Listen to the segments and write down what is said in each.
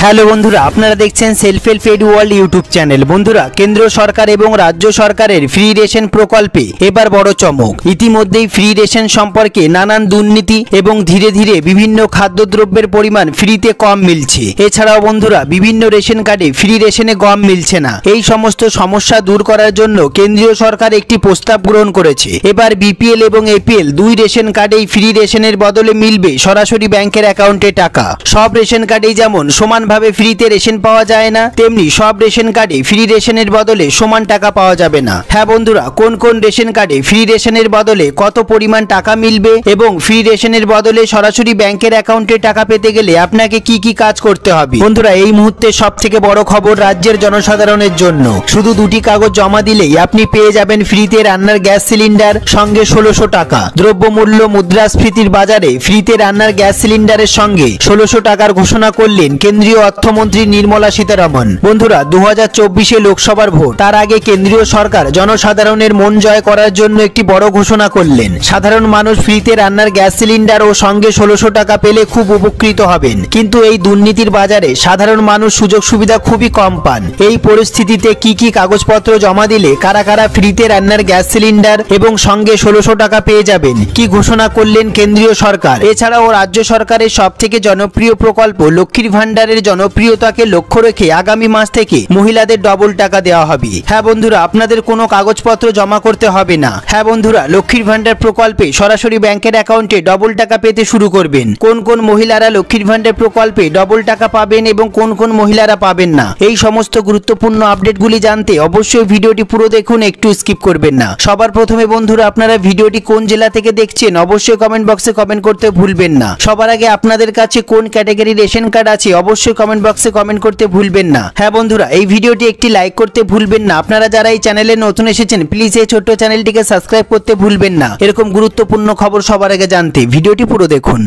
Hello বন্ধুরা, আপনারা দেখছেন self help aid world YouTube channel. বন্ধুরা, কেন্দ্র সরকার এবং রাজ্য সরকারের ফ্রি রেশন প্রকল্পে এবার বড় চমক। ইতিমধ্যেই ফ্রি রেশন সম্পর্কে নানান দুর্নীতি এবং ধীরে ধীরে বিভিন্ন খাদ্যদ্রব্যের পরিমাণ ফ্রিতে কম মিলছে। এছাড়াও বন্ধুরা, বিভিন্ন রেশন কার্ডে ফ্রি রেশনে গম মিলছে না। এই সমস্ত সমস্যা দূর করার জন্য কেন্দ্রীয় সরকার একটি প্রস্তাব গ্রহণ করেছে। এবার বিপিএল এবং এপিএল দুই রেশন কার্ডেই ফ্রি রেশনের বদলে মিলবে সরাসরি ব্যাংকের অ্যাকাউন্টে টাকা। সব রেশন কার্ডেই যেমন সমানভাবে ফ্রিতে রেশন পাওয়া যায় না, তেমনি সব রেশন কার্ডে ফ্রি রেশনের বদলে সমান টাকা পাওয়া যাবে না। হ্যাঁ বন্ধুরা, কোন কোন রেশন কার্ডে ফ্রি রেশনের বদলে কত পরিমাণ টাকা মিলবে এবং ফ্রি রেশনের বদলে সরাসরি ব্যাংকের অ্যাকাউন্টে টাকা পেতে গেলে আপনাকে কি কি কাজ করতে হবে। বন্ধুরা, এই মুহূর্তে সব থেকে বড় খবর রাজ্যের জনসাধারণের জন্য। শুধু দুটি কাগজ জমা দিলেই আপনি পেয়ে যাবেন ফ্রিতে রান্নার গ্যাস সিলিন্ডার, সঙ্গে 1600 টাকা। দ্রব্যমূল্য মুদ্রাস্ফীতির বাজারে ফ্রিতে রান্নার গ্যাস সিলিন্ডারের সঙ্গে 1600 টাকার ঘোষণা করলেন কেন্দ্রীয় অর্থমন্ত্রী নির্মলা সীতারামন। বন্ধুরা, 2024-এ লোকসভার ভোট, তার আগে কেন্দ্রীয় সরকার জনসাধারণের মন জয় করার জন্য একটি বড় ঘোষণা করলেন। সাধারণ মানুষ ফ্রিতে রান্নার গ্যাস সিলিন্ডার ও সঙ্গে 1600 টাকা পেলে খুব উপকৃত হবেন। কিন্তু এই দুর্নীতির বাজারে সাধারণ মানুষ সুযোগ সুবিধা খুবই কম পান। এই পরিস্থিতিতে কি কি কাগজপত্র জমা দিলে কারা কারা ফ্রিতে রান্নার গ্যাস সিলিন্ডার এবং সঙ্গে 1600 টাকা পেয়ে যাবেন, কি ঘোষণা করলেন কেন্দ্রীয় সরকার। এছাড়াও রাজ্য সরকারের সবথেকে জনপ্রিয় প্রকল্প লক্ষ্মীর ভান্ডারের জনপ্রিয়তাকে লক্ষ্য রেখে আগামী মাস থেকে মহিলাদের ডবল টাকা দেওয়া হবে। হ্যাঁ বন্ধুরা, আপনাদের কোনো কাগজপত্র জমা করতে হবে না। হ্যাঁ বন্ধুরা, লক্ষ্মীর ভান্ডার প্রকল্পে সরাসরি ব্যাংকের অ্যাকাউন্টে ডবল টাকা পেতে শুরু করবেন। কোন কোন মহিলারা লক্ষ্মীর ভান্ডার প্রকল্পে ডবল টাকা পাবেন এবং কোন কোন মহিলারা পাবেন না, এই সমস্ত গুরুত্বপূর্ণ আপডেটগুলি জানতে অবশ্যই ভিডিওটি পুরো দেখুন, একটু স্কিপ করবেন না। সবার প্রথমে বন্ধুরা, আপনারা ভিডিওটি কোন জেলা থেকে দেখছেন অবশ্যই কমেন্ট বক্সে কমেন্ট করতে ভুলবেন না। সবার আগে আপনাদের কাছে কোন ক্যাটাগরি রেশন কার্ড আছে অবশ্যই কমেন্ট বক্সে কমেন্ট করতে ভুলবেন না। হ্যাঁ বন্ধুরা, এই ভিডিওটি একটি লাইক করতে ভুলবেন না। আপনারা যারা এই চ্যানেলে নতুন এসেছেন প্লিজ এই ছোট্ট চ্যানেলটিকে সাবস্ক্রাইব করতে ভুলবেন না। এরকম গুরুত্বপূর্ণ খবর সবার আগে জানতে ভিডিওটি পুরো দেখুন।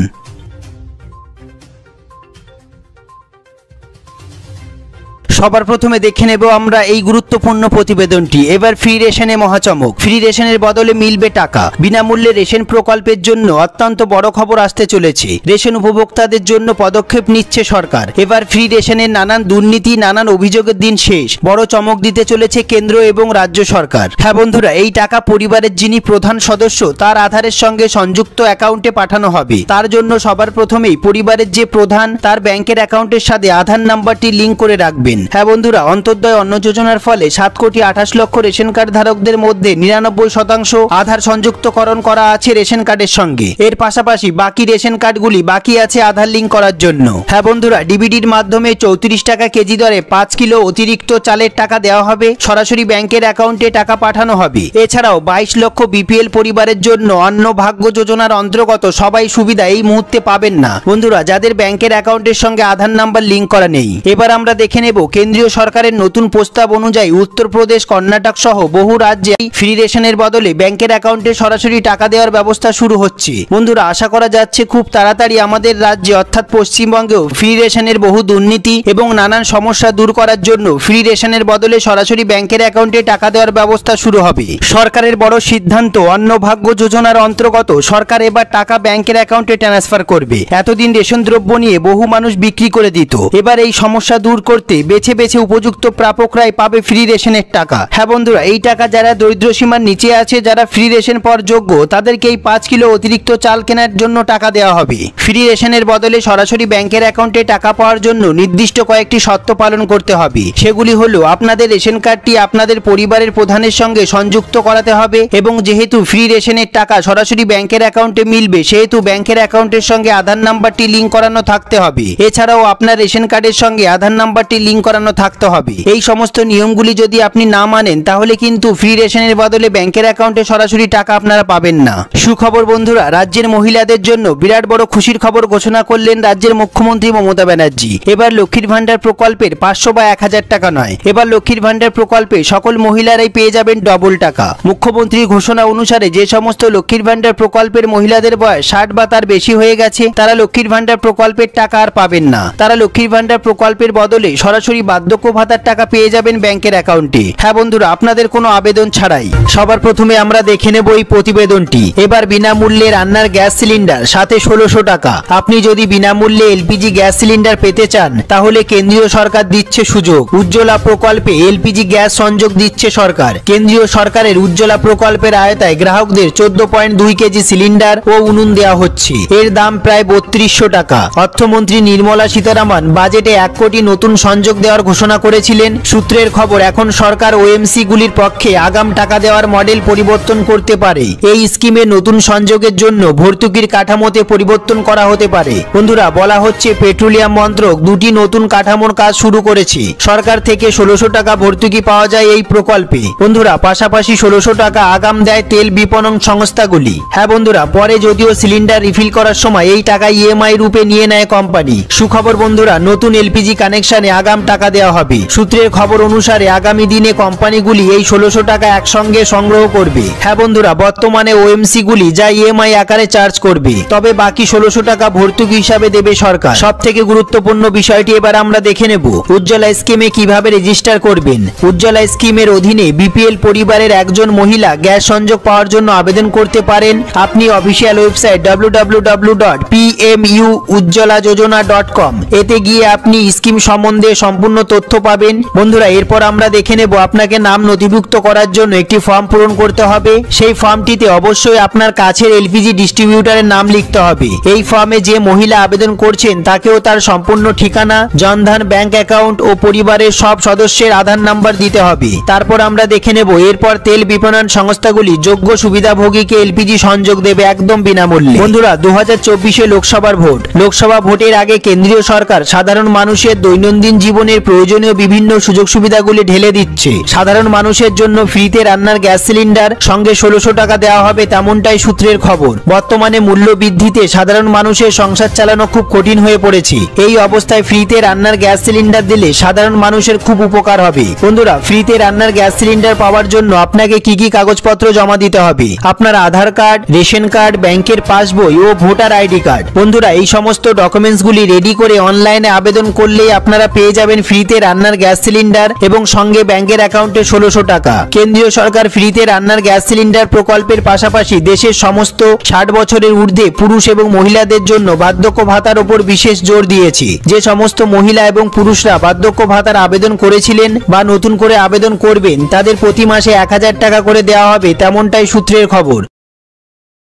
সবার প্রথমে দেখে নেব আমরা এই গুরুত্বপূর্ণ প্রতিবেদনটি। এবার ফ্রি রেশনে মহাচমক, ফ্রি রেশনের বদলে মিলবে টাকা। বিনামূল্যে রেশন প্রকল্পের জন্য অত্যন্ত বড় খবর আসতে চলেছে। রেশন উপভোক্তাদের জন্য পদক্ষেপ নিচ্ছে সরকার। এবার ফ্রি রেশনের নানান দুর্নীতি, নানান অভিযোগের দিন শেষ। বড় চমক দিতে চলেছে কেন্দ্র এবং রাজ্য সরকার। হ্যাঁ বন্ধুরা, এই টাকা পরিবারের যিনি প্রধান সদস্য তার আধারের সঙ্গে সংযুক্ত অ্যাকাউন্টে পাঠানো হবে। তার জন্য সবার প্রথমেই পরিবারের যে প্রধান তার ব্যাংকের অ্যাকাউন্টের সাথে আধার নাম্বারটি লিঙ্ক করে রাখবেন। হ্যাঁ বন্ধুরা, অন্তর্দয় অন্ন যোজনার ফলে 7,28,00,000 রেশন কার্ড ধারকদের মধ্যে 99% আধার সংযুক্তকরণ করা আছে রেশন কার্ডের সঙ্গে। এর পাশাপাশি বাকি রেশন কার্ডগুলি বাকি আছে আধার লিঙ্ক করার জন্য। হ্যাঁ বন্ধুরা, ডিবিডির মাধ্যমে 34 টাকা কেজি দরে 5 কিলো অতিরিক্ত চালের টাকা দেওয়া হবে। সরাসরি ব্যাংকের অ্যাকাউন্টে টাকা পাঠানো হবে। এছাড়াও 22 লক্ষ বিপিএল পরিবারের জন্য অন্ন ভাগ্য যোজনার অন্তর্গত সবাই সুবিধা এই মুহূর্তে পাবেন না বন্ধুরা, যাদের ব্যাংকের অ্যাকাউন্টের সঙ্গে আধার নাম্বার লিঙ্ক করা নেই। এবার আমরা দেখে নেব কেন্দ্রীয় সরকারের নতুন প্রস্তাব অনুযায়ী উত্তরপ্রদেশ, কর্ণাটক সহ বহু রাজ্যে ফ্রি রেশনের বদলে ব্যাংকের অ্যাকাউন্টে সরাসরি টাকা দেওয়ার ব্যবস্থা শুরু হচ্ছে। বন্ধুরা, আশা করা যাচ্ছে খুব তাড়াতাড়ি আমাদের রাজ্যে অর্থাৎ পশ্চিমবঙ্গেও ফ্রি রেশনের বহু দুর্নীতি এবং নানান সমস্যা দূর করার জন্য ফ্রি রেশনের বদলে সরাসরি ব্যাংকের অ্যাকাউন্টে টাকা দেওয়ার ব্যবস্থা শুরু হবে। সরকারের বড় সিদ্ধান্ত, অন্ন ভাগ্য যোজনার অন্তর্গত সরকার এবার টাকা ব্যাংকের অ্যাকাউন্টে ট্রান্সফার করবে। এতদিন রেশন দ্রব্য নিয়ে বহু মানুষ বিক্রি করে দিত। এবার এই সমস্যা দূর করতে বেছে বেছে উপযুক্ত প্রাপকরাই পাবে ফ্রি রেশনের টাকা। হ্যাঁ বন্ধুরা, এই টাকা যারা দরিদ্র সীমার নিচে আছে, যারা ফ্রি রেশন পাওয়ার যোগ্য, তাদেরকে এই 5 কিলো অতিরিক্ত চাল কেনার জন্য টাকা দেওয়া হবে। ফ্রি রেশনের বদলে সরাসরি ব্যাংকের অ্যাকাউন্টে টাকা পাওয়ার জন্য নির্দিষ্ট কয়েকটি শর্ত পালন করতে হবে। সেগুলি হলো, আপনাদের রেশন কার্ডটি আপনাদের পরিবারের প্রধানের সঙ্গে সংযুক্ত করাতে হবে এবং যেহেতু ফ্রি রেশনের টাকা সরাসরি ব্যাংকের অ্যাকাউন্টে মিলবে সেহেতু ব্যাংকের অ্যাকাউন্টের সঙ্গে আধার নাম্বারটি লিঙ্ক করানো থাকতে হবে। এছাড়াও আপনার রেশন কার্ডের সঙ্গে আধার নাম্বারটি লিঙ্ক করানো থাকতে হবে। এই সমস্ত নিয়মগুলি যদি আপনি না মানেন তাহলে কিন্তু ফ্রি রেশনের বদলে ব্যাংকের অ্যাকাউন্টে সরাসরি টাকা আপনারা পাবেন না। সুখবর বন্ধুরা, রাজ্যের মহিলাদের জন্য বিরাট বড় খুশির খবর ঘোষণা করলেন রাজ্যের মুখ্যমন্ত্রী মমতা ব্যানার্জি। এবার লক্ষ্মীর ভান্ডার প্রকল্পের 500 বা 1000 টাকা নয়, এবার লক্ষ্মীর ভান্ডার প্রকল্পে সকল মহিলারাই পেয়ে যাবেন ডবল টাকা। মুখ্যমন্ত্রীর ঘোষণা অনুসারে যে সমস্ত লক্ষ্মীর ভান্ডার প্রকল্পের মহিলাদের বয়স 60 বা তার বেশি হয়ে গেছে তারা লক্ষ্মীর ভান্ডার প্রকল্পের টাকা আর পাবেন না। তারা লক্ষ্মীর ভান্ডার প্রকল্পের বদলে সরাসরি বার্ধক্য ভাতার টাকা পেয়ে যাবেন ব্যাংকের অ্যাকাউন্টে। হ্যাঁ বন্ধুরা, আপনাদের কোনো আবেদন ছাড়াই। সবার প্রথমে আমরা দেখে নেব এই প্রতিবেদনটি। এবার বিনামূল্যে রান্নার গ্যাস সিলিন্ডার, সাথে 1600 টাকা। আপনি যদি বিনামূল্যে এলপিজি গ্যাস সিলিন্ডার পেতে চান তাহলে কেন্দ্রীয় সরকার দিচ্ছে সুযোগ। উজ্জ্বলা প্রকল্পে এলপিজি গ্যাস সংযোগ দিচ্ছে সরকার। কেন্দ্রীয় সরকারের উজ্জ্বলা প্রকল্পের আওতায় গ্রাহকদের 14.2 কেজি সিলিন্ডার ও উনুন দেওয়া হচ্ছে। এর দাম প্রায় 3200 টাকা। অর্থমন্ত্রী নির্মলা সীতারামন বাজেটে 1 কোটি নতুন সংযোগ দেওয়ার ঘোষণা করেছিলেন। সূত্রের খবর, এখন সরকার ওএমসি গুলির পক্ষে আগাম টাকা দেওয়ার মডেল পরিবর্তন করতে পারে। এই স্কিমে নতুন সংযোগের জন্য ভর্তুকির কাঠামোতে পরিবর্তন করা হতে পারে। বন্ধুরা, বলা হচ্ছে পেট্রোলিয়াম মন্ত্রক 2টি নতুন কাঠামোর কাজ শুরু করেছে। সরকার থেকে 1600 টাকা ভর্তুকি পাওয়া যায় এই প্রকল্পে। বন্ধুরা, পাশাপাশি 1600 টাকা আগাম দেয় তেল বিপণন সংস্থাগুলি। হ্যাঁ বন্ধুরা, পরে যদিও সিলিন্ডার রিফিল করার সময় এই টাকা ইএমআই রূপে নিয়ে নেয় কোম্পানি। সুখবর বন্ধুরা, নতুন এলপিজি কানেকশনে আগাম টাকা দেওয়া হবে। সূত্রের খবর অনুসারে আগামী দিনে কোম্পানিগুলি এই 1600 টাকা একসঙ্গে সংগ্রহ করবে। হ্যাঁ বন্ধুরা, বর্তমানে ওএমসি গুলি যা ইএমআই আকারে চার্জ করবে, তবে বাকি 1600 টাকা ভর্তুকি হিসাবে দেবে সরকার। সব থেকে গুরুত্বপূর্ণ বিষয়টি এবার আমরা দেখে নেব। উজ্জ্বলা স্কিমে কিভাবে রেজিস্টার করবেন। উজ্জ্বলা স্কিমের অধীনে বিপিএল পরিবারের একজন মহিলা গ্যাস সংযোগ পাওয়ার জন্য আবেদন করতে পারেন। আপনি অফিসিয়াল ওয়েবসাইট www.pmujjolajojona.com এতে গিয়ে আপনি স্কিম সম্বন্ধে সম্পূর্ণ তথ্য পাবেন। বন্ধুরা, এরপর আমরা দেখে নেব আপনাকে নাম নথিভুক্ত করার জন্য একটি ফর্ম পূরণ করতে হবে। সেই ফর্মটিতে অবশ্যই আপনার কাছের এলপিজি ডিস্ট্রিবিউটরের নাম লিখতে হবে। এই ফর্মে যে মহিলা আবেদন করছেন তাকেও তার সম্পূর্ণ ঠিকানা, জনধন ব্যাংক অ্যাকাউন্ট ও পরিবারের সব সদস্যের আধার নাম্বার দিতে হবে। তারপর আমরা দেখে নেব এরপর তেল বিপণন সংস্থাগুলি যোগ্য সুবিধাভোগীকে এলপিজি সংযোগ দেবে একদম বিনামূল্যে। বন্ধুরা, 2024 লোকসভার ভোট। লোকসভা ভোটের আগে কেন্দ্রীয় সরকার সাধারণ মানুষের দৈনন্দিন জীবনের প্রয়োজনীয় বিভিন্ন সুযোগ সুবিধাগুলি ঢেলে দিচ্ছে। সাধারণ মানুষের জন্য ফ্রিতে রান্নার গ্যাস সিলিন্ডার, সঙ্গে 1600 টাকা দেওয়া হবে, তেমনটাই সূত্রের খবর। বর্তমানে মূল্য বৃদ্ধিতে সাধারণ মানুষের সংসার চালানো খুব কঠিন হয়ে পড়েছে। এই অবস্থায় ফ্রিতে রান্নার গ্যাস সিলিন্ডার দিলে সাধারণ মানুষের খুব উপকার হবে। বন্ধুরা, ফ্রিতে রান্নার গ্যাস সিলিন্ডার পাওয়ার জন্য আপনাকে কি কি কাগজপত্র জমা দিতে হবে? আপনার আধার কার্ড, রেশন কার্ড, ব্যাংকের পাসবই ও ভোটার আইডি কার্ড। বন্ধুরা, এই সমস্ত ডকুমেন্টসগুলি রেডি করে অনলাইনে আবেদন করলেই আপনারা পেয়ে যাবেন ফ্রিতে রান্নার গ্যাস সিলিন্ডার এবং সঙ্গে ব্যাংকের অ্যাকাউন্টে 1600 টাকা। কেন্দ্রীয় সরকার ফ্রিতে রান্নার গ্যাস সিলিন্ডার প্রকল্পের পাশাপাশি দেশের সমস্ত 60 বছরের ঊর্ধ্বে পুরুষ এবং মহিলাদের জন্য বার্ধক্য ভাতার উপর বিশেষ জোর দিয়েছে। যে সমস্ত মহিলা এবং পুরুষরা বার্ধক্য ভাতার আবেদন করেছিলেন বা নতুন করে আবেদন করবেন তাদের প্রতি মাসে 1000 টাকা করে দেওয়া হবে, তেমনটাই সূত্রের খবর।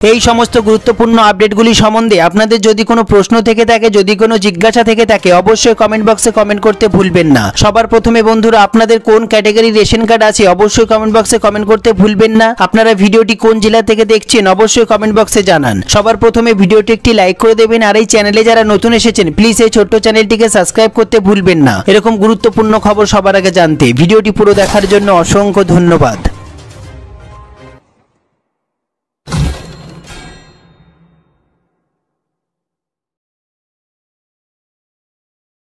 এই সমস্ত গুরুত্বপূর্ণ আপডেটগুলি সম্বন্ধে আপনাদের যদি কোনো প্রশ্ন থেকে থাকে, যদি কোনো জিজ্ঞাসা থেকে থাকে, অবশ্যই কমেন্ট বক্সে কমেন্ট করতে ভুলবেন না। সবার প্রথমে বন্ধুরা, আপনাদের কোন ক্যাটাগরির রেশন কার্ড আছে অবশ্যই কমেন্ট বক্সে কমেন্ট করতে ভুলবেন না। আপনারা ভিডিওটি কোন জেলা থেকে দেখছেন অবশ্যই কমেন্ট বক্সে জানান। সবার প্রথমে ভিডিওটি একটি লাইক করে দেবেন, আর এই চ্যানেলে যারা নতুন এসেছেন প্লিজ এই ছোট্ট চ্যানেলটিকে সাবস্ক্রাইব করতে ভুলবেন না। এরকম গুরুত্বপূর্ণ খবর সবার আগে জানতে ভিডিওটি পুরো দেখার জন্য অসংখ্য ধন্যবাদ।